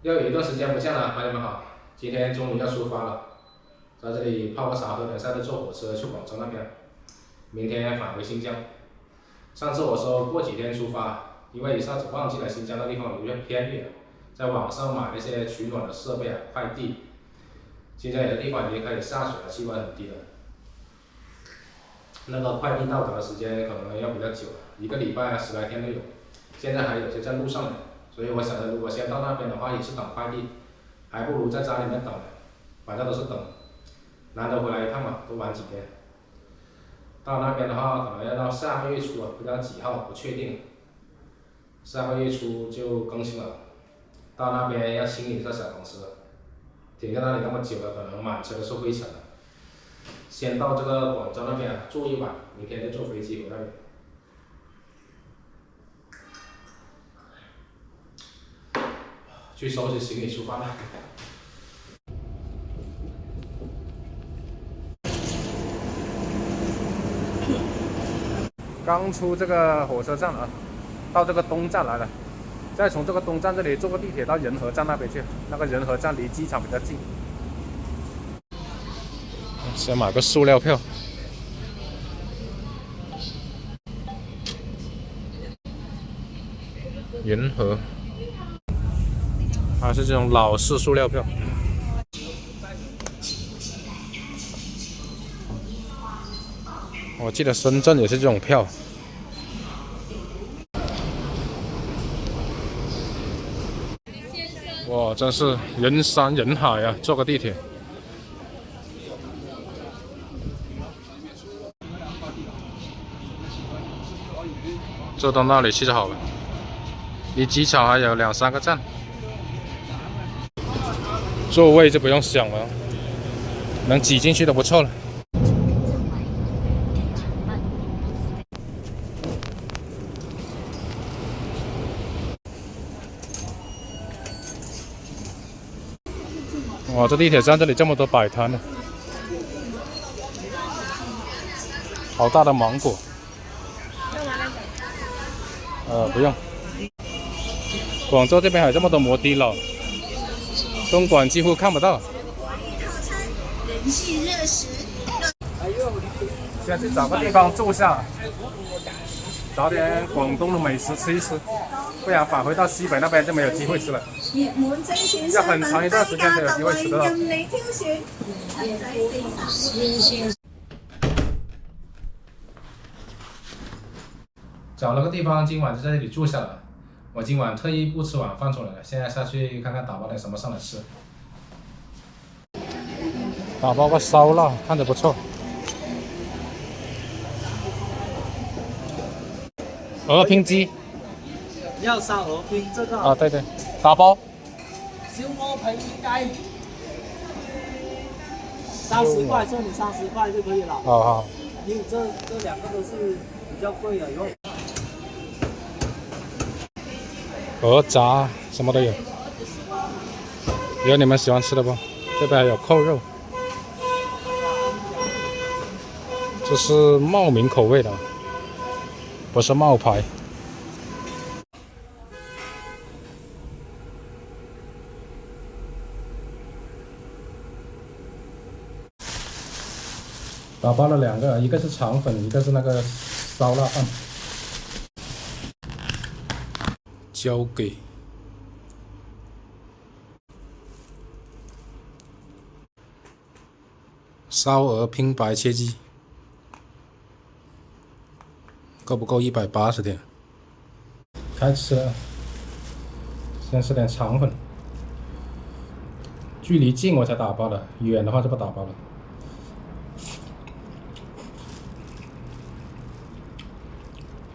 又有一段时间不见了，朋友们好，今天终于要出发了，在这里泡个茶，喝点菜，再坐火车去广州那边，明天返回新疆。上次我说过几天出发，因为一下子忘记了新疆的地方有点偏远，在网上买那些取暖的设备啊，快递。新疆有的地方已经开始下雪了，气温很低了，那个快递到达的时间可能要比较久，一个礼拜啊10来天都有，现在还有些在路上呢。所以我想着，如果先到那边的话，也是等快递，还不如在家里面等，反正都是等，难得回来一趟嘛，多玩几天。到那边的话，可能要到下个月初啊，不知道几号，不确定。下个月初就更新了，到那边要清理一下小公司，停在那里那么久了，可能满车都是灰尘了。先到这个广州那边住一晚，明天就坐飞机回那边。去收拾行李出发了。刚出这个火车站啊，到这个东站来了，再从这个东站这里坐个地铁到仁和站那边去。那个仁和站离机场比较近。先买个塑料票。仁和，还是这种老式塑料票。我记得深圳也是这种票。哇，真是人山人海啊！坐个地铁。坐到那里去就好了，离机场还有2、3个站。座位就不用想了，能挤进去都不错了。哇，这地铁站这里这么多摆摊呢，好大的芒果。不用。广州这边还有这么多摩的佬，东莞几乎看不到。人气热食。先去找个地方住下，找点广东的美食吃一吃，不然返回到西北那边就没有机会吃了。要很长一段时间才有机会吃得到。找了个地方，今晚就在这里住下了。我今晚特意不吃晚饭出来了，现在下去看看打包点什么上来吃。打包个烧腊，看着不错。鹅拼鸡。要烧鹅拼这个啊，对对，打包。小鹅皮鸡，30块，这里30块就可以了。好好。因为这两个都是比较贵的，有鹅杂什么都有，有你们喜欢吃的不？这边还有扣肉，这是茂名口味的，不是冒牌。打包了2个，一个是肠粉，一个是那个烧腊饭。交给烧鹅拼白切鸡，够不够180点？开吃了，先吃点肠粉。距离近我才打包的，远的话就不打包了。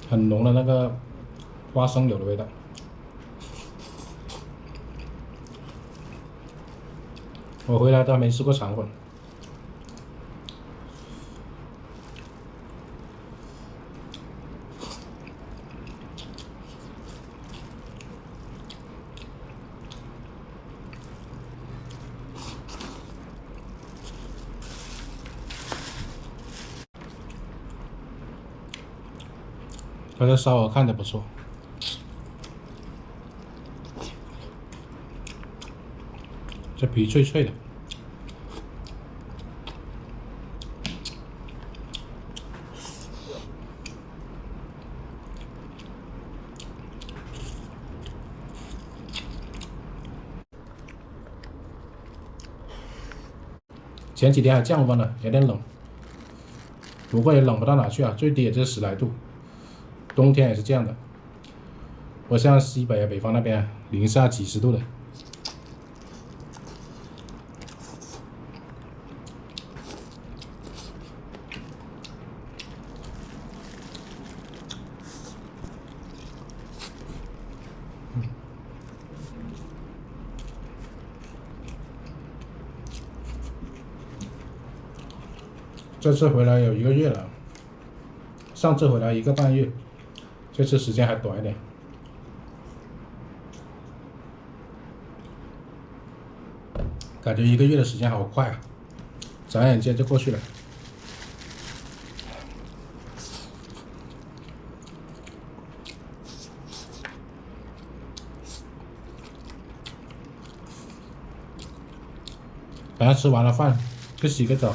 很浓的那个花生油的味道。我回来都还没吃过肠粉。它的烧鹅看着不错。这皮脆脆的。前几天还降温了，有点冷，不过也冷不到哪去啊，最低也就10来度。冬天也是这样的，不像西北啊、北方那边零下几十度的。这次回来有1个月了，上次回来1个半月，这次时间还短一点。感觉1个月的时间好快啊，转眼间就过去了。等下吃完了饭，去洗个澡，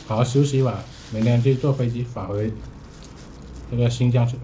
好好休息一晚，明天就坐飞机返回这个新疆去。